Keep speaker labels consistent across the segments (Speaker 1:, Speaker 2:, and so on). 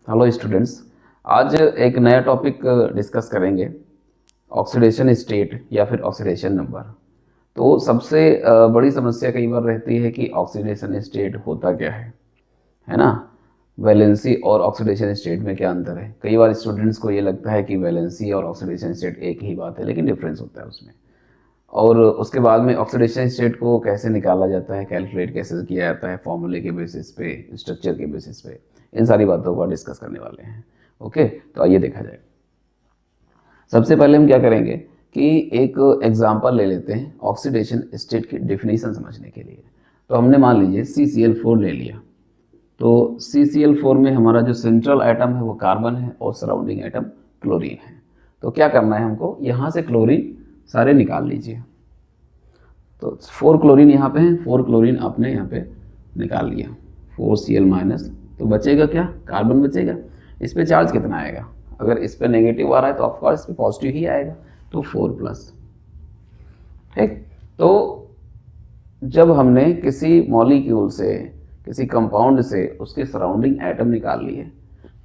Speaker 1: Hello students, आज एक नया टॉपिक डिस्कस करेंगे, ऑक्सीडेशन स्टेट या फिर ऑक्सीडेशन नंबर। तो सबसे बड़ी समस्या कई बार रहती है कि ऑक्सीडेशन स्टेट होता क्या है ना। वैलेंसी और ऑक्सीडेशन स्टेट में क्या अंतर है। कई बार स्टूडेंट्स को ये लगता है कि वैलेंसी और ऑक्सीडेशन स्टेट एक ही बात है, लेकिन डिफरेंस होता है उसमें। और उसके बाद में ऑक्सीडेशन स्टेट को कैसे निकाला जाता है, कैलकुलेट कैसे किया जाता है, फॉर्मूले के बेसिस पे, स्ट्रक्चर के बेसिस पे, इन सारी बातों को डिस्कस करने वाले हैं। ओके, तो आइए देखा जाए। सबसे पहले हम क्या करेंगे कि एक एग्जांपल ले लेते हैं ऑक्सीडेशन स्टेट की डेफिनेशन समझने के लिए। तो हमने मान लीजिए CCl4 ले लिया। तो CCl4 में हमारा जो सेंट्रल एटम है वो कार्बन है और सराउंडिंग एटम क्लोरीन है। तो क्या करना है हमको, यहाँ से क्लोरीन सारे निकाल लीजिए। तो 4 क्लोरीन यहाँ पे है, 4 क्लोरीन आपने यहाँ पे निकाल लिया, 4Cl माइनस। तो बचेगा क्या, कार्बन बचेगा। इस पे चार्ज कितना आएगा, अगर इस पे नेगेटिव आ रहा है तो ऑफकोर्स इस पे पॉजिटिव ही आएगा, तो 4 प्लस। ठीक। तो जब हमने किसी मॉलिक्यूल से, किसी कंपाउंड से उसके सराउंडिंग एटम निकाल लिए,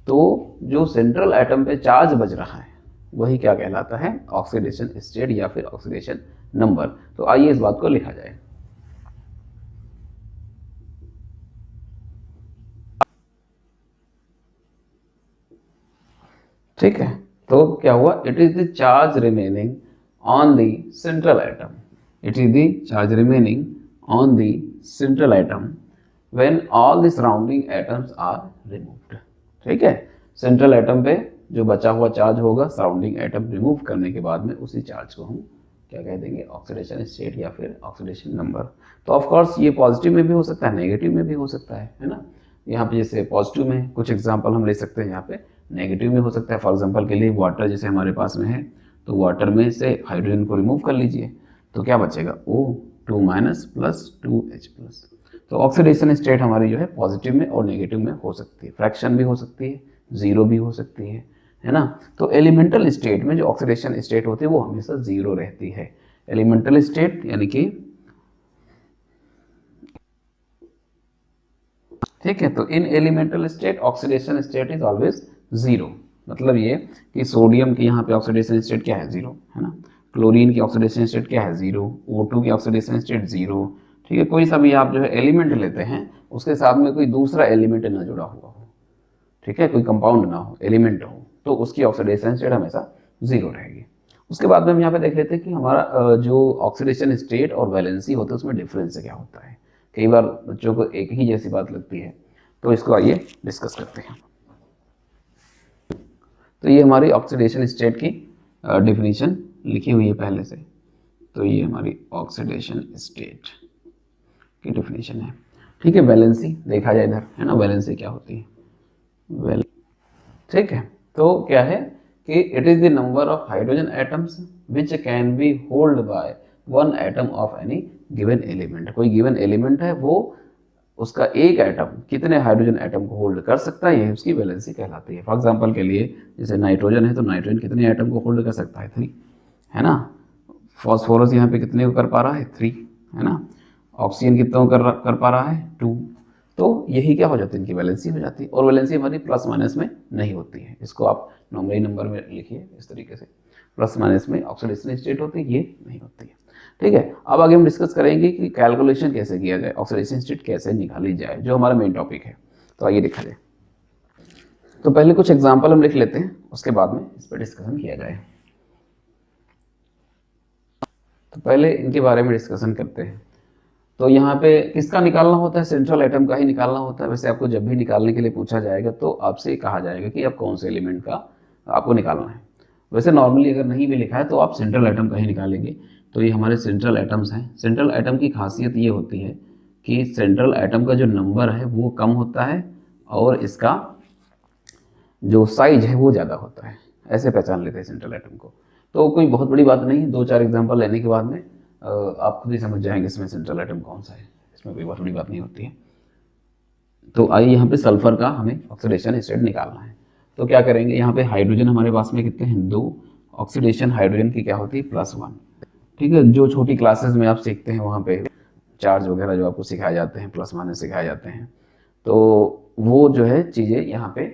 Speaker 1: तो जो सेंट्रल एटम पे चार्ज बच रहा है वही क्या कहलाता है, ऑक्सीडेशन स्टेट या फिर ऑक्सीडेशन नंबर। तो आइए इस बात को लिखा जाए। ठीक है, तो क्या हुआ, it is the charge remaining on the central atom. It is the charge remaining on the central atom when all the surrounding atoms are removed. ठीक है, सेंट्रल एटम पे जो बचा हुआ चार्ज होगा सराउंडिंग एटम रिमूव करने के बाद में, उसी चार्ज को हम क्या कह देंगे, ऑक्सीडेशन स्टेट या फिर ऑक्सीडेशन नंबर। तो ऑफ कोर्स ये पॉजिटिव में भी हो सकता है, नेगेटिव में भी हो सकता है ना। यहाँ पे जैसे पॉजिटिव में कुछ एग्जांपल हम ले सकते हैं, यहाँ पे नेगेटिव में हो सकता है। फॉर एग्जांपल के लिए वाटर जैसे हमारे पास में है, तो वाटर में से हाइड्रोजन को रिमूव कर लीजिए, तो क्या बचेगा, O2 minus plus 2H plus. तो ऑक्सीडेशन स्टेट हमारी जो है पॉजिटिव में और नेगेटिव में हो सकती है, फ्रैक्शन भी हो सकती है, जीरो भी हो सकती है ना। तो एलिमेंटल स्टेट में जो ऑक्सीडेशन स्टेट होती है वो हमेशा जीरो रहती है। एलिमेंटल स्टेट यानी कि, ठीक है, तो in elemental state oxidation state is always zero. मतलब ये कि सोडियम की यहाँ पे ऑक्सीडेशन स्टेट क्या है, जीरो, है ना। क्लोरीन की ऑक्सीडेशन स्टेट क्या है, जीरो। O2 की ऑक्सीडेशन स्टेट जीरो। ठीक है, कोई सा भी आप जो है एलिमेंट लेते हैं उसके साथ में कोई दूसरा एलिमेंट ना जुड़ा हुआ हो, ठीक है, कोई कंपाउंड ना हो, एलिमेंट हो, तो उसकी ऑक्सीडेशन स्टेट हमेशा जीरो रहेगी। उसके बाद में हम यहाँ पे देख लेते हैं कि हमारा जो ऑक्सीडेशन स्टेट और वैलेंसी होता है उसमें डिफरेंस क्या होता है। कई बार बच्चों को एक ही जैसी बात लगती है, तो इसको आइए डिस्कस करते हैं। तो ये हमारी ऑक्सीडेशन स्टेट की डिफिनीशन लिखी हुई है पहले से। तो ये हमारी ऑक्सीडेशन स्टेट की डिफिनीशन है। ठीक है, वैलेंसी देखा जाए इधर, है ना, वैलेंसी क्या होती है, वेल, ठीक है। तो क्या है कि it is the number of hydrogen atoms which can be hold by one atom of any given element. कोई गिवन एलिमेंट है, वो उसका एक एटम कितने हाइड्रोजन एटम को होल्ड कर सकता है, ये उसकी वैलेंसी कहलाती है। फॉर एग्जांपल के लिए जैसे नाइट्रोजन है, तो नाइट्रोजन कितने एटम को होल्ड कर सकता है, 3, है ना। फॉस्फोरस यहाँ पे कितने को कर पा रहा है, 3, है ना। ऑक्सीजन कितने को कर पा रहा है, 2। तो यही क्या हो जाती है, इनकी वैलेंसी हो जाती है। और वैलेंसी हमारी प्लस माइनस में नहीं होती है, इसको आप नॉर्मली नंबर में लिखिए इस तरीके से, प्लस माइनस में ऑक्सीडेशन स्टेट होती है, ये नहीं होती है। ठीक है, अब आगे हम डिस्कस करेंगे कि कैलकुलेशन कैसे किया जाए, ऑक्सीडेशन स्टेट कैसे निकाली जाए, जो हमारा मेन टॉपिक है। तो आइए देखा जाए। तो पहले कुछ एग्जाम्पल हम लिख लेते हैं, उसके बाद में इस पर डिस्कशन किया जाए। तो पहले इनके बारे में डिस्कशन करते हैं। तो यहाँ पे किसका निकालना होता है, सेंट्रल एटम का ही निकालना होता है। वैसे आपको जब भी निकालने के लिए पूछा जाएगा तो आपसे कहा जाएगा कि आप कौन से एलिमेंट का आपको निकालना है। वैसे नॉर्मली अगर नहीं भी लिखा है तो आप सेंट्रल एटम का ही निकालेंगे। तो ये हमारे सेंट्रल एटम्स हैं। सेंट्रल एटम की खासियत ये होती है कि सेंट्रल एटम का जो नंबर है वो कम होता है और इसका जो साइज है वो ज़्यादा होता है। ऐसे पहचान लेते हैं सेंट्रल एटम को। तो कोई बहुत बड़ी बात नहीं है, 2-4 एग्जाम्पल लेने के बाद में आप खुद ही समझ जाएंगे इसमें सेंट्रल एटम कौन सा है, इसमें कोई बहुत बड़ी बात नहीं होती है। तो आइए यहाँ पे सल्फर का हमें ऑक्सीडेशन स्टेट निकालना है। तो क्या करेंगे, यहाँ पे हाइड्रोजन हमारे पास में कितने हैं, 2। ऑक्सीडेशन हाइड्रोजन की क्या होती है, +1। ठीक है, जो छोटी क्लासेस में आप सीखते हैं वहाँ पे चार्ज वगैरह जो आपको सिखाए जाते हैं, प्लस माइनस सिखाए जाते हैं, तो वो जो है चीज़ें यहाँ पे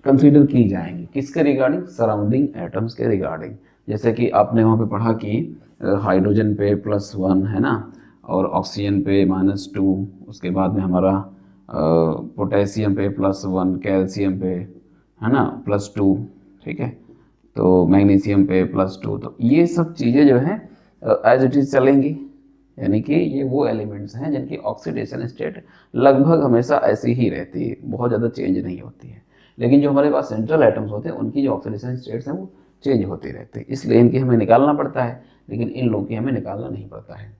Speaker 1: कंसीडर की जाएंगी। किसके रिगार्डिंग? सराउंडिंग एटम्स के रिगार्डिंग। जैसे कि आपने वहाँ पे पढ़ा कि हाइड्रोजन पे +1 है ना, और ऑक्सीजन पे -2, उसके बाद में हमारा पोटेशियम पे +1, कैल्शियम पे है ना +2, ठीक है, तो मैग्नीशियम पे +2। तो ये सब चीज़ें जो है एज इट इज़ चलेंगी, यानी कि ये वो एलिमेंट्स हैं जिनकी ऑक्सीडेशन स्टेट लगभग हमेशा ऐसी ही रहती है, बहुत ज़्यादा चेंज नहीं होती है। लेकिन जो हमारे पास सेंट्रल एटम्स होते हैं उनकी जो ऑक्सीडेशन स्टेट्स हैं वो चेंज होती रहती है, इसलिए इनकी हमें निकालना पड़ता है, लेकिन इन लोगों की हमें निकालना नहीं पड़ता है।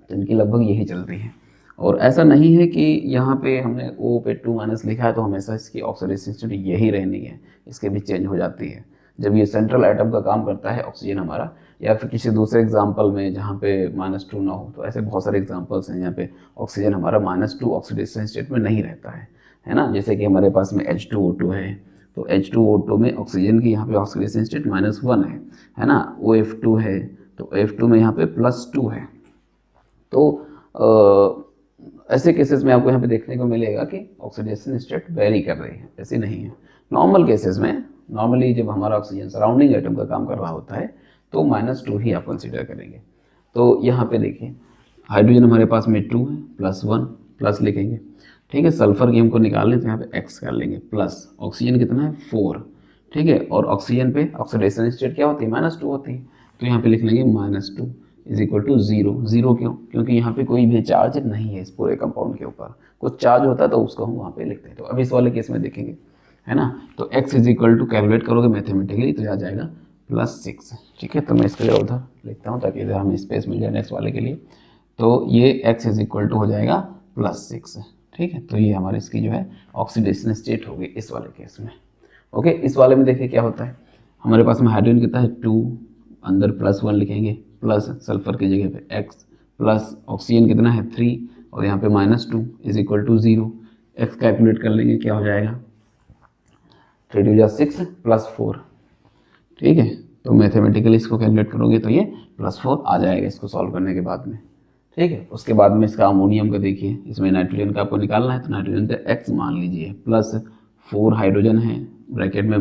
Speaker 1: तो इनकी लगभग यही चलती है। और ऐसा नहीं है कि यहाँ पे हमने O पे 2- लिखा है तो हमेशा इसकी ऑक्सीडेशन स्टेट यही रहनी है, इसके भी चेंज हो जाती है। जब ये सेंट्रल एटम का काम करता है ऑक्सीजन हमारा, या फिर किसी दूसरे एग्जाम्पल में जहाँ पे -2 ना हो, तो ऐसे बहुत सारे एग्जाम्पल्स हैं जहाँ पे ऑक्सीजन हमारा -2 ऑक्सीडेशन स्टेट में नहीं रहता है ना। जैसे कि हमारे पास में H2O2 है, तो H2O2 में ऑक्सीजन की यहाँ पे ऑक्सीडेशन स्टेट -1 है ना। OF2 है, तो OF2 में यहाँ पे +2 है। तो ऐसे केसेस में आपको यहाँ पे देखने को मिलेगा कि ऑक्सीडेशन स्टेट वेरी कर रही है, ऐसे नहीं है। नॉर्मल केसेस में, नॉर्मली जब हमारा ऑक्सीजन सराउंडिंग एटम का काम कर रहा होता है तो -2 ही आप कंसीडर करेंगे। तो यहाँ पे देखिए हाइड्रोजन हमारे पास में 2 है, +1 प्लस लिखेंगे, ठीक है। सल्फर की हमको निकालने तो यहाँ पे x कर लेंगे, प्लस ऑक्सीजन कितना है 4, ठीक है। और ऑक्सीजन पे ऑक्सीडेशन स्टेट क्या होती है? -2 होती है, तो यहाँ पे लिख लेंगे -2 इज इक्वल टू 0। 0 क्यों? क्योंकि यहाँ पे कोई भी चार्ज नहीं है इस पूरे कंपाउंड के ऊपर। कुछ चार्ज होता है तो उसको हम वहाँ पे लिखते हैं। तो अब इस वाले केस में देखेंगे, है ना, तो x is equal to calculate करोगे मैथमेटिकली तो आ जाएगा +6, ठीक है। तो मैं इसको उधर लिखता हूँ ताकि इधर हमें स्पेस मिल जाए नेक्स्ट वाले के लिए। तो ये x इज इक्वल टू हो जाएगा +6, ठीक है। तो ये हमारी इसकी जो है ऑक्सीडेशन स्टेट होगी इस वाले केस में। ओके, इस वाले में देखिए क्या होता है, हमारे पास में हाइड्रोजन कितना है 2, अंदर +1 लिखेंगे, प्लस सल्फर की जगह पे x, प्लस ऑक्सीजन कितना है 3, और यहाँ पे -2 is equal to 0। x calculate कर लेंगे, क्या हो जाएगा 3 2 6 +4, ठीक है। तो मैथमेटिकली इसको कैलकुलेट करोगे तो ये +4 आ जाएगा इसको सॉल्व करने के बाद में, ठीक है। उसके बाद में इसका अमोनियम का देखिए, इसमें नाइट्रोजन का आपको निकालना है, तो नाइट्रोजन का x मान लीजिए, +4 हाइड्रोजन है, ब्रैकेट में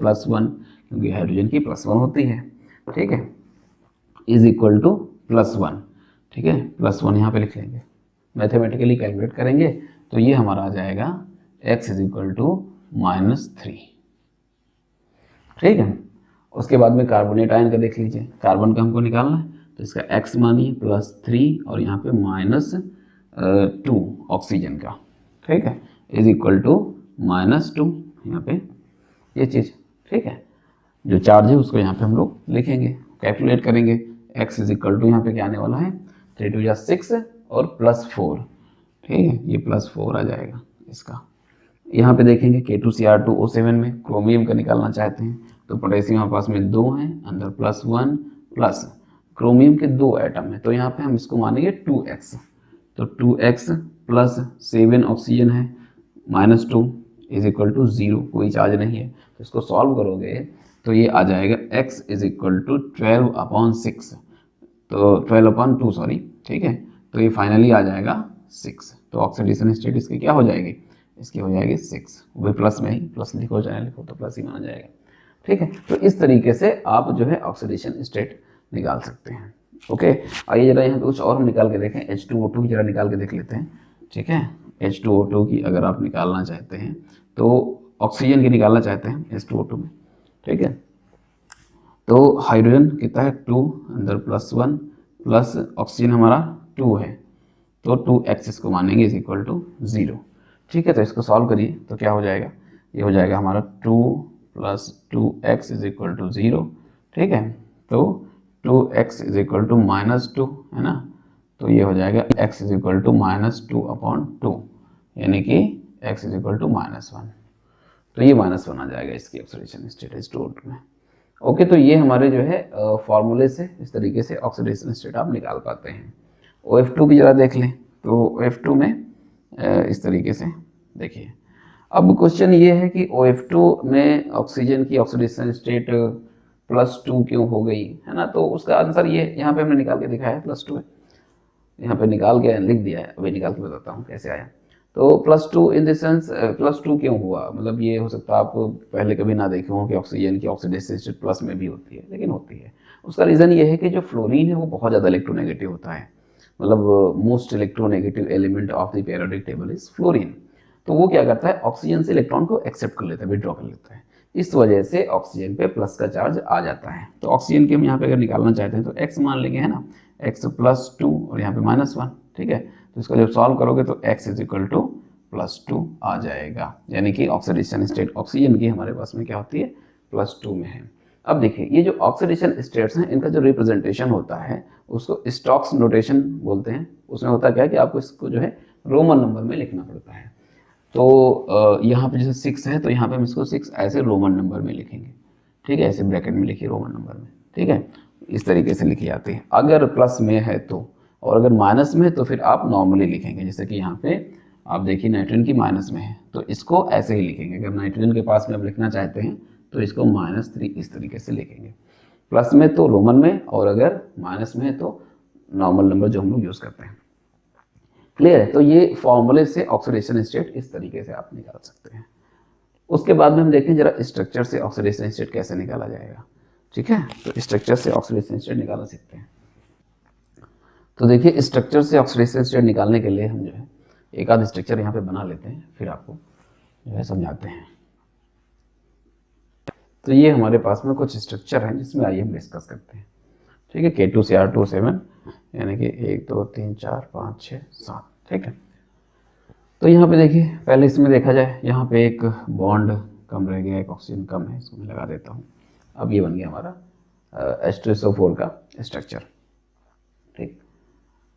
Speaker 1: +1 क्योंकि हाइड्रोजन की +1 होती है, ठीक है, इज इक्वल टू +1, ठीक है। +1 यहाँ पे लिख लेंगे, मैथमेटिकली कैलकुलेट करेंगे तो ये हमारा आ जाएगा x इज इक्वल टू -3, ठीक है। उसके बाद में कार्बोनेट आयन का देख लीजिए, कार्बन का हमको निकालना है, तो इसका x मानिए +3 और यहाँ पे -2 ऑक्सीजन का, ठीक है, इज इक्वल टू -2 यहाँ पे ये चीज़, ठीक है। जो चार्ज है उसको यहाँ पे हम लोग लिखेंगे, कैलकुलेट करेंगे। x इज इक्वल टू यहाँ पे क्या आने वाला है 3 2 6 और +4, ठीक है, ये +4 आ जाएगा इसका। यहाँ पे देखेंगे K2Cr2O7 में क्रोमियम का निकालना चाहते हैं, तो पोटेशियम हमारे पास में 2 हैं, अंदर +1 प्लस क्रोमियम के 2 एटम है, तो यहाँ पे हम इसको मानेंगे 2x, तो 2x प्लस 7 ऑक्सीजन है, -2 इज इक्वल टू 0, कोई चार्ज नहीं है, तो इसको सॉल्व करोगे तो ये आ जाएगा x इज इक्वल टू 12/6, तो 12/2 सॉरी, ठीक है। तो ये फाइनली आ जाएगा 6, तो ऑक्सीडेशन स्टेट इसकी क्या हो जाएगी, इसकी हो जाएगी 6, वो भी प्लस में ही, प्लस लिखो चाहे लिखो तो प्लस ही माना जाएगा, ठीक है। तो इस तरीके से आप जो है ऑक्सीडेशन स्टेट निकाल सकते हैं। ओके, आइए जरा यहाँ पे कुछ और हम निकाल के देखें, H2O2 की जरा निकाल के देख लेते हैं, ठीक है। H2O2 की अगर आप निकालना चाहते हैं तो ऑक्सीजन की निकालना चाहते हैं H2O2 में, ठीक है। तो हाइड्रोजन कितना है 2, अंदर +1 प्लस ऑक्सीजन हमारा 2 है, तो 2x इसको मानेंगे इज इक्वल टू 0, ठीक है। तो इसको सॉल्व करिए तो क्या हो जाएगा, ये हो जाएगा हमारा 2 + 2x इज इक्वल टू 0, ठीक है। तो 2x इज इक्वल टू -2 है ना, तो ये हो जाएगा x इज इक्वल टू -2/2, यानी कि x इज इक्वल टू -1, तो ये -1 आ जाएगा इसकी ऑक्सीडेशन स्टेट H2O2 में। ओके, तो ये हमारे जो है फॉर्मूले से इस तरीके से ऑक्सीडेशन स्टेट आप निकाल पाते हैं। OF2 की जरा देख लें, तो OF2 में इस तरीके से देखिए। अब क्वेश्चन ये है कि OF2 में ऑक्सीजन की ऑक्सीडेशन स्टेट +2 क्यों हो गई, है ना। तो उसका आंसर ये यहाँ पे हमने निकाल के दिखाया है, +2 है, यहाँ पे निकाल के लिख दिया है, अभी निकाल के बताता हूँ कैसे आया। तो +2 इन द सेंस +2 क्यों हुआ, मतलब ये हो सकता है आप पहले कभी ना देखे हों कि ऑक्सीजन की ऑक्सीडेशन स्टेट प्लस में भी होती है, लेकिन होती है। उसका रीज़न ये है कि जो फ्लोरीन है वो बहुत ज़्यादा इलेक्ट्रोनेगेटिव होता है, मतलब most electronegative element of the periodic table is fluorine. तो वो क्या करता है, ऑक्सीजन से इलेक्ट्रॉन को एक्सेप्ट कर लेता है, विड्रॉ कर लेता है। इस वजह से ऑक्सीजन पे प्लस का चार्ज आ जाता है। तो ऑक्सीजन के हम यहाँ पे अगर निकालना चाहते हैं तो x मान लेंगे, है ना, x +2 और यहाँ पे -1, ठीक है। तो इसको जब सॉल्व करोगे तो x = +2 आ जाएगा, यानी कि ऑक्सीडेशन स्टेट ऑक्सीजन की हमारे पास में क्या होती है, +2 में है। अब देखिए ये जो ऑक्सीडेशन स्टेट्स हैं इनका जो रिप्रेजेंटेशन होता है उसको स्टोक्स नोटेशन बोलते हैं। उसमें होता क्या है कि आपको इसको जो है रोमन नंबर में लिखना पड़ता है। तो यहाँ पे जैसे 6 है तो यहाँ पे हम इसको 6 ऐसे रोमन नंबर में लिखेंगे, ठीक है, ऐसे ब्रैकेट में लिखिए रोमन नंबर में, ठीक है। इस तरीके से लिखी जाती है। अगर प्लस में है तो, और अगर माइनस में है तो फिर आप नॉर्मली लिखेंगे। जैसे कि यहाँ पे आप देखिए नाइट्रोजन की माइनस में है तो इसको ऐसे ही लिखेंगे। अगर नाइट्रोजन के पास में आप लिखना चाहते हैं तो इसको -3 इस तरीके से लिखेंगे, प्लस में तो रोमन में, और अगर माइनस में है तो नॉर्मल नंबर जो हम लोग यूज़ करते हैं। क्लियर है। तो ये फॉर्मूले से ऑक्सीडेशन स्टेट इस तरीके से आप निकाल सकते हैं। उसके बाद में हम देखें जरा स्ट्रक्चर से ऑक्सीडेशन स्टेट कैसे निकाला जाएगा, ठीक है। तो स्ट्रक्चर से ऑक्सीडेशन स्टेट निकाल सकते हैं। तो देखिए स्ट्रक्चर से ऑक्सीडेशन स्टेट निकालने के लिए हम जो है एक आध स्ट्रक्चर यहाँ पे बना लेते हैं, फिर आपको जो है समझाते हैं। तो ये हमारे पास में कुछ स्ट्रक्चर हैं जिसमें आइए हम डिस्कस करते हैं, ठीक है। K2Cr2 7 यानी कि 1 2 3 4 5 6 7, ठीक है। तो यहाँ पे देखिए पहले इसमें देखा जाए, यहाँ पे एक बॉन्ड कम रह गया, एक ऑक्सीजन कम है, इसको मैं लगा देता हूँ। अब ये बन गया हमारा H2SO4 का स्ट्रक्चर, ठीक।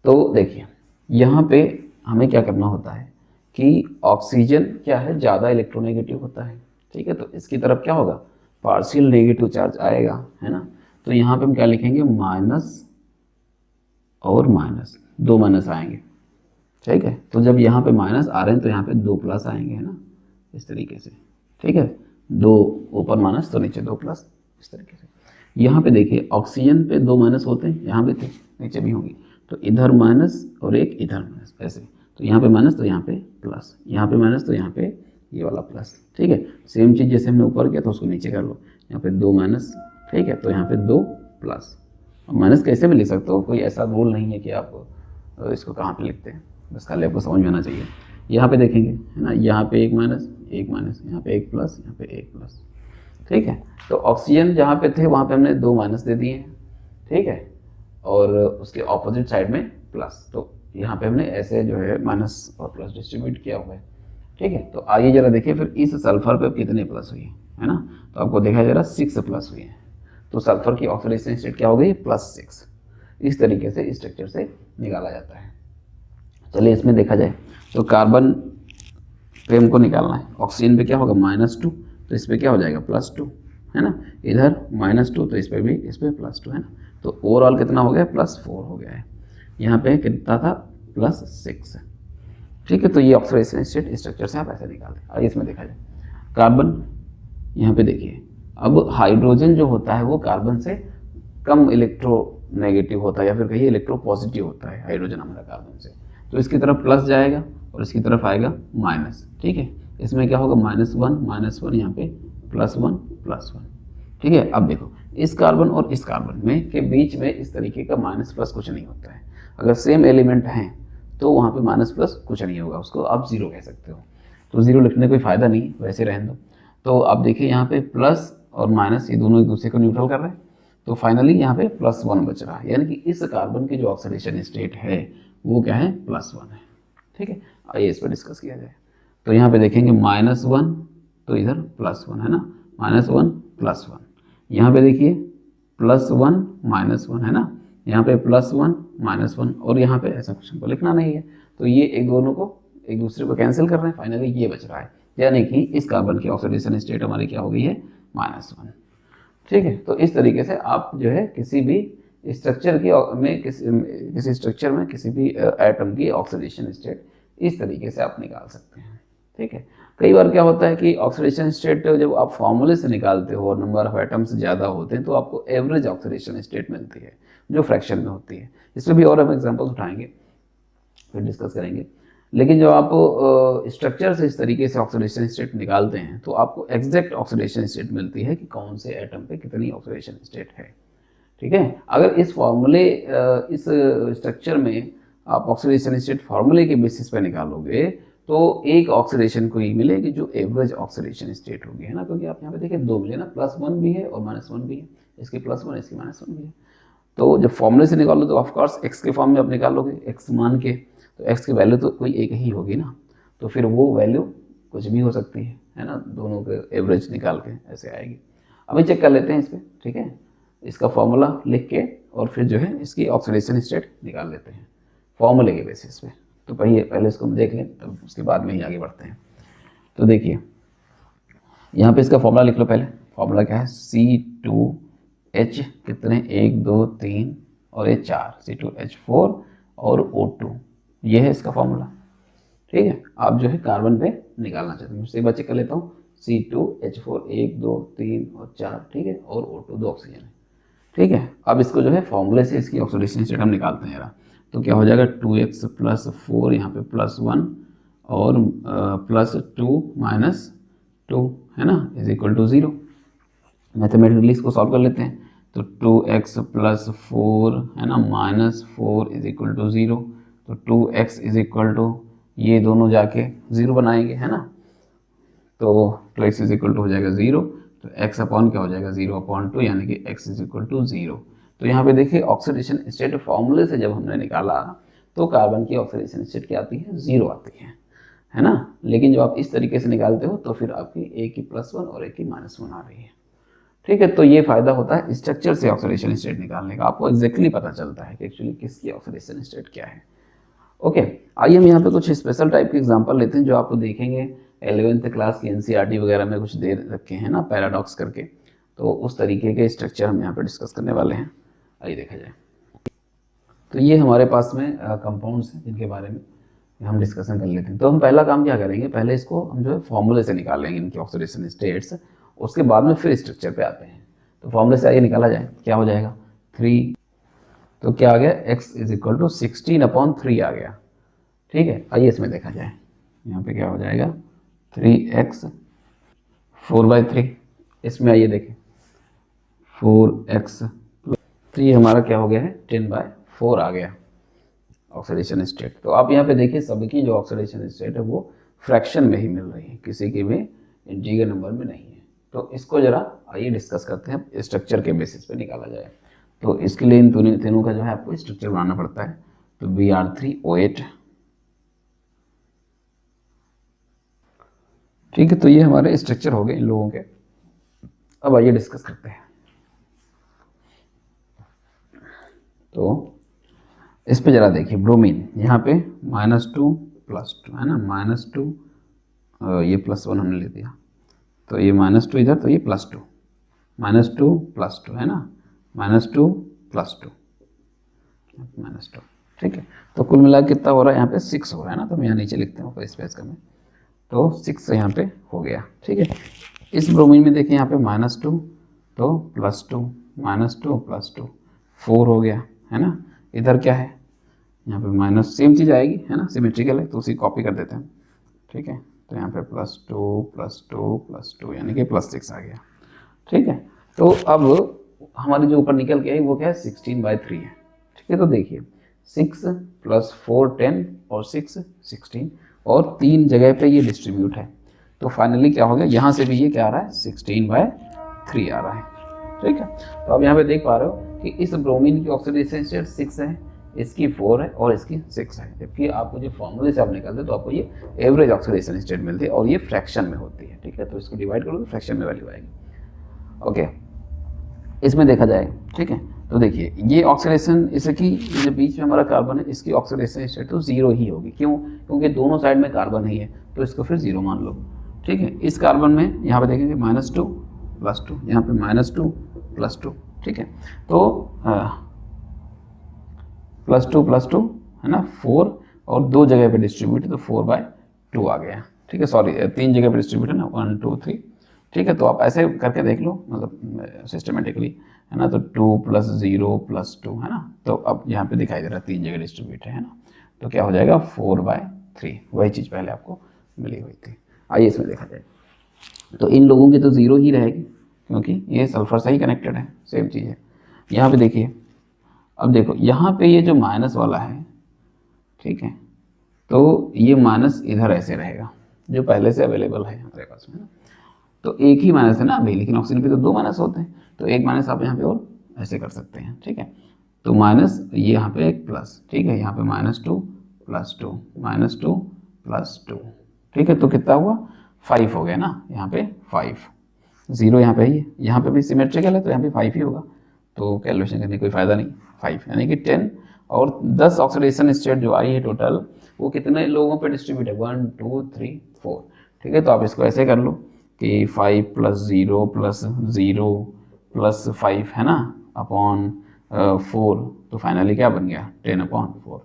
Speaker 1: तो देखिए यहाँ पे हमें क्या करना होता है कि ऑक्सीजन क्या है, ज़्यादा इलेक्ट्रोनेगेटिव होता है, ठीक है। तो इसकी तरफ क्या होगा, पार्शियल नेगेटिव चार्ज आएगा, है ना। तो यहाँ पे हम क्या लिखेंगे, माइनस और माइनस, 2 माइनस आएंगे, ठीक है। तो जब यहाँ पे माइनस आ रहे हैं तो यहाँ पे 2 प्लस आएंगे, है ना, इस तरीके से, ठीक है। 2 ऊपर माइनस तो नीचे 2 प्लस, इस तरीके से। यहाँ पे देखिए ऑक्सीजन पे 2 माइनस होते हैं, यहाँ पे थे, नीचे भी होंगे, तो इधर माइनस और एक इधर माइनस, ऐसे। तो यहाँ पे माइनस तो यहाँ पे प्लस, यहाँ पे माइनस तो यहाँ पे ये वाला प्लस, ठीक है। सेम चीज़ जैसे हमने ऊपर किया तो उसको नीचे कर लो, यहाँ पे 2 माइनस, ठीक है, तो यहाँ पे 2 प्लस। माइनस कैसे भी लिख सकते हो, कोई ऐसा रूल नहीं है कि आप इसको कहाँ पे लिखते हैं, बस खाली आपको समझ में आना चाहिए। यहाँ पे देखेंगे, है ना, यहाँ पे एक माइनस, यहाँ पे एक प्लस, यहाँ पे एक प्लस, ठीक है। तो ऑक्सीजन जहाँ पे थे वहाँ पे हमने 2 माइनस दे दिए हैं, ठीक है, और उसके ऑपोजिट साइड में प्लस। तो यहाँ पे हमने ऐसे जो है माइनस और प्लस डिस्ट्रीब्यूट किया हुआ है, ठीक है। तो आइए जरा देखिए फिर इस सल्फर पे कितने प्लस हुए, है ना। तो आपको देखा जरा 6 प्लस हुए हैं, तो सल्फर की ऑक्सीडेशन स्टेट क्या हो गई, +6। इस तरीके से स्ट्रक्चर से निकाला जाता है। चलिए इसमें देखा जाए तो कार्बन पे हमको निकालना है, ऑक्सीजन पे क्या होगा -2, तो इस पर क्या हो जाएगा +2, है ना। इधर -2 तो इस पर भी, इस पर +2, है ना। तो ओवरऑल कितना हो गया, +4 हो गया है। यहाँ पे कितना था, +6, ठीक है। तो ये ऑक्सीडेशन स्टेट स्ट्रक्चर से आप ऐसे निकालते हैं। आइए इसमें देखा जाए कार्बन, यहाँ पे देखिए अब हाइड्रोजन जो होता है वो कार्बन से कम इलेक्ट्रोनेगेटिव होता है, या फिर कहिए इलेक्ट्रोपॉजिटिव होता है हाइड्रोजन हमारा कार्बन से। तो इसकी तरफ प्लस जाएगा और इसकी तरफ आएगा माइनस, ठीक है। इसमें क्या होगा, -1 यहाँ पे +1, ठीक है। अब देखो इस कार्बन और इस कार्बन में के बीच में इस तरीके का माइनस प्लस कुछ नहीं होता है। अगर सेम एलिमेंट हैं तो वहाँ पे माइनस प्लस कुछ नहीं होगा, उसको आप 0 कह सकते हो। तो 0 लिखने का कोई फ़ायदा नहीं, वैसे रहने दो। तो आप देखिए यहाँ पे प्लस और माइनस ये दोनों एक दूसरे को न्यूट्रल कर रहे हैं, तो फाइनली यहाँ पे +1 बच रहा है, यानी कि इस कार्बन की जो ऑक्सीडेशन स्टेट है वो क्या है, +1 है, ठीक है। आइए इस पर डिस्कस किया जाए। तो यहाँ पे देखेंगे -1 तो इधर +1, है ना, -1 +1। यहाँ पे देखिए +1 -1, है ना, यहाँ पे +1 -1, और यहाँ पे ऐसा कुछ हमको लिखना नहीं है। तो ये एक दोनों को एक दूसरे को कैंसिल कर रहे हैं, फाइनली ये बच रहा है, यानी कि इस कार्बन की ऑक्सीडेशन स्टेट हमारी क्या हो गई है, -1, ठीक है। तो इस तरीके से आप जो है किसी भी स्ट्रक्चर की में किसी स्ट्रक्चर में किसी भी एटम की ऑक्सीडेशन स्टेट इस तरीके से आप निकाल सकते हैं, ठीक है। कई बार क्या होता है कि ऑक्सीडेशन स्टेट जब आप फॉर्मूले से निकालते हो और नंबर ऑफ एटम्स ज़्यादा होते हैं तो आपको एवरेज ऑक्सीडेशन स्टेट मिलती है जो फ्रैक्शन में होती है। इसमें भी और हम एग्जांपल्स उठाएंगे, फिर डिस्कस करेंगे। लेकिन जब आप स्ट्रक्चर से इस तरीके से ऑक्सीडेशन स्टेट निकालते हैं तो आपको एग्जैक्ट ऑक्सीडेशन स्टेट मिलती है कि कौन से एटम पे कितनी ऑक्सीडेशन स्टेट है। ठीक है, अगर इस फॉर्मूले इस स्ट्रक्चर में आप ऑक्सीडेशन स्टेट फार्मूले के बेसिस पे निकालोगे तो एक ऑक्सीडेशन को ही मिलेगी जो एवरेज ऑक्सीडेशन स्टेट होगी, है ना, क्योंकि आप यहाँ पे देखिए दो मिले ना, +1 भी है और -1 भी है, इसकी +1 इसकी -1 भी है। तो जब फॉर्मूले से निकालो तो ऑफकोर्स एक्स के फॉर्म में आप निकालोगे, एक्स मान के, तो एक्स की वैल्यू तो कोई एक ही होगी ना, तो फिर वो वैल्यू कुछ भी हो सकती है ना, दोनों के एवरेज निकाल के ऐसे आएगी। अभी चेक कर लेते हैं इस पर, ठीक है, इसका फॉर्मूला लिख के और फिर जो है इसकी ऑक्सीडेशन स्टेट निकाल लेते हैं फॉर्मूले के बेसिस पे। तो पहले इसको हम देख लें, तब उसके बाद में ही आगे बढ़ते हैं। तो देखिए यहाँ पे इसका फॉर्मूला लिख लो पहले। फॉर्मूला क्या है, C2H कितने 1 2 3 और ये 4, C2H4 और O2, ये है इसका फॉर्मूला। ठीक है, आप जो है कार्बन पे निकालना चाहते हैं, उससे एक बार चेक कर लेता हूँ। C2H4 1 2 3 और 4, ठीक है, और O2 दो ऑक्सीजन है। ठीक है, अब इसको जो है फॉर्मूले से इसकी ऑक्सीडेशन स्टेट हम निकालते हैं यार। तो क्या हो जाएगा 2x + 4 यहाँ पे +1 और +2 - 2, है ना, = 0। मैथमेटिकली इसको सॉल्व कर लेते हैं। तो 2x + 4 है ना -4 = 0। तो 2x ये दोनों जाके 0 बनाएंगे, है ना, तो 2x हो जाएगा 0। तो x अपॉन क्या हो जाएगा 0/2, यानी कि x = 0। तो यहाँ पे देखिए ऑक्सीडेशन स्टेट फॉर्मूले से जब हमने निकाला तो कार्बन की ऑक्सीडेशन स्टेट क्या आती है, 0 आती है ना। लेकिन जब आप इस तरीके से निकालते हो तो फिर आपकी एक की +1 और एक की -1 आ रही है। ठीक है, तो ये फायदा होता है स्ट्रक्चर से ऑक्सीडेशन स्टेट निकालने का, आपको एग्जैक्टली पता चलता है कि एक्चुअली किसकी ऑक्सीडेशन स्टेट क्या है। ओके, आइए हम यहाँ पे कुछ स्पेशल टाइप के एग्जांपल लेते हैं जो आपको देखेंगे 11th क्लास की एनसीईआरटी वगैरह में कुछ दे रखे हैं ना, पैराडॉक्स करके, तो उस तरीके के स्ट्रक्चर हम यहाँ पे डिस्कस करने वाले हैं। आइए देखा जाए। तो ये हमारे पास में कंपाउंड्स हैं जिनके बारे में हम डिस्कशन कर लेते हैं। तो हम पहला काम क्या करेंगे, पहले इसको हम जो है फॉर्मूले से निकालेंगे इनकी ऑक्सीडेशन स्टेट्स, उसके बाद में फिर स्ट्रक्चर पे आते हैं। तो फॉर्मूले से आइए निकाला जाए, क्या हो जाएगा 3, तो क्या आ गया x = 16/3 आ गया। ठीक है, आइए इसमें देखा जाए, यहाँ पे क्या हो जाएगा 3x 4/3। इसमें आइए देखें 4x + 3 हमारा क्या हो गया है 10/4 आ गया ऑक्सीडेशन स्टेट। तो आप यहाँ पे देखिए सबकी जो ऑक्सीडेशन स्टेट है वो फ्रैक्शन में ही मिल रही है, किसी की भी इंटीजर नंबर में नहीं है। तो इसको जरा आइए डिस्कस करते हैं, स्ट्रक्चर के बेसिस पे निकाला जाए। तो इसके लिए इन तीनों का जो है आपको स्ट्रक्चर बनाना पड़ता है। तो Br3O8, ठीक है, तो ये हमारे स्ट्रक्चर हो गए इन लोगों के। अब आइए डिस्कस करते हैं। तो इस पे जरा देखिए ब्रोमीन, यहाँ पे -2 +2 है ना, -2 ये +1 हमने ले दिया, तो ये -2 इधर, तो ये +2 -2 +2 है ना, -2 +2 -2। ठीक है, तो कुल मिला कितना हो रहा है यहाँ पे 6 हो रहा है ना। तो मैं यहाँ नीचे लिखता हूँ स्पेस का में, तो 6 यहाँ पे हो गया। ठीक है, इस ब्रोमीन में देखिए यहाँ पे -2 तो +2 -2 +2 4 हो गया, है ना। इधर क्या है, यहाँ पे माइनस, सेम चीज़ आएगी, है ना, सिमेट्रिकल है तो उसी कॉपी कर देते हैं। ठीक है, तो यहाँ पे +2 +2 +2 यानी कि +6 आ गया। ठीक है, तो अब हमारी जो ऊपर निकल के आई वो क्या है 16/3 है। ठीक है, तो देखिए 6 + 4 10 और 6 16 और 3 जगह पे ये डिस्ट्रीब्यूट है। तो फाइनली क्या हो गया, यहाँ से भी ये क्या आ रहा है 16/3 आ रहा है। ठीक है, तो आप यहाँ पे देख पा रहे हो कि इस ब्रोमीन की ऑक्सीडेशन स्टेट 6 है, इसकी 4 है और इसकी 6 है। जबकि आपको जो फॉर्मूले से आप निकालते तो आपको ये एवरेज ऑक्सीडेशन स्टेट मिलती है और ये फ्रैक्शन में होती है। ठीक है, तो इसको डिवाइड करो तो फ्रैक्शन में वैल्यू आएगी। ओके, इसमें देखा जाएगा। ठीक है, तो देखिए ये ऑक्सीडेशन, जैसे कि जो बीच में हमारा कार्बन है इसकी ऑक्सीडेशन स्टेट तो 0 ही होगी। क्यों, क्योंकि दोनों साइड में कार्बन ही है, तो इसको फिर 0 मान लो। ठीक है, इस कार्बन में यहाँ पे देखेंगे -2 +2, यहाँ पे -2 +2। ठीक है, तो +2 +2 है ना 4 और 2 जगह पे डिस्ट्रीब्यूट है तो 4/2 आ गया। ठीक है, सॉरी 3 जगह पे डिस्ट्रीब्यूट है ना 1 2 3। ठीक है, तो आप ऐसे करके देख लो, मतलब सिस्टमेटिकली, है ना। तो 2 + 0 + 2 है ना, तो अब यहाँ पे दिखाई दे रहा है 3 जगह डिस्ट्रीब्यूट है ना, तो क्या हो जाएगा 4/2 3, वही चीज़ पहले आपको मिली हुई थी। आइए इसमें देखा जाए। तो इन लोगों की तो ज़ीरो ही रहेगी क्योंकि ये सल्फर से ही कनेक्टेड है, सेम चीज़ है। यहाँ पे देखिए, अब देखो यहाँ पे ये जो माइनस वाला है, ठीक है, तो ये माइनस इधर ऐसे रहेगा जो पहले से अवेलेबल है हमारे पास में। तो एक ही माइनस है ना अभी, लेकिन ऑक्सीजन पे तो 2 माइनस होते हैं, तो एक माइनस आप यहाँ पे और ऐसे कर सकते हैं, ठीक है। तो माइनस ये यहाँ पे एक प्लस, ठीक है, यहाँ पे -2 +2 -2 +2, ठीक है। तो कितना हुआ 5 हो गया ना, यहाँ पे 5, 0 यहाँ पे ही है, यहाँ पे भी सिमेट्रिकल है तो यहाँ पे 5 ही होगा, तो कैलकुलेशन करने का कोई फ़ायदा नहीं। 5 यानी कि 10 और 10 ऑक्सीडेशन स्टेट जो आई है टोटल, वो कितने लोगों पे डिस्ट्रीब्यूट है, 1 2 3 4, ठीक है। तो आप इसको ऐसे कर लो कि 5 + 0 + 0 + 5 है ना अपॉन 4, तो फाइनली क्या बन गया 10/4।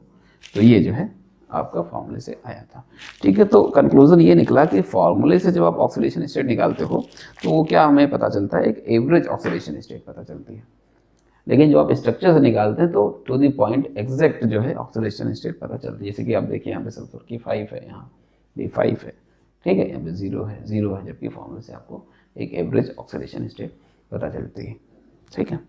Speaker 1: तो ये जो है आपका फॉर्मूले से आया था, ठीक है। तो कंक्लूजन ये निकला कि फॉर्मूले से जब आप ऑक्सीडेशन स्टेट निकालते हो तो वो क्या हमें पता चलता है, एक एवरेज ऑक्सीडेशन स्टेट पता चलती है। लेकिन जो आप स्ट्रक्चर से निकालते हैं तो टू द पॉइंट एग्जैक्ट जो है ऑक्सीडेशन स्टेट पता चलती है। जैसे कि आप देखिए यहाँ पे सल्फर की 5 है, यहाँ भी 5 है, ठीक है, यहाँ पे 0 है, जबकि फॉर्मूले से आपको एक एवरेज ऑक्सीडेशन स्टेट पता चलती है, ठीक है।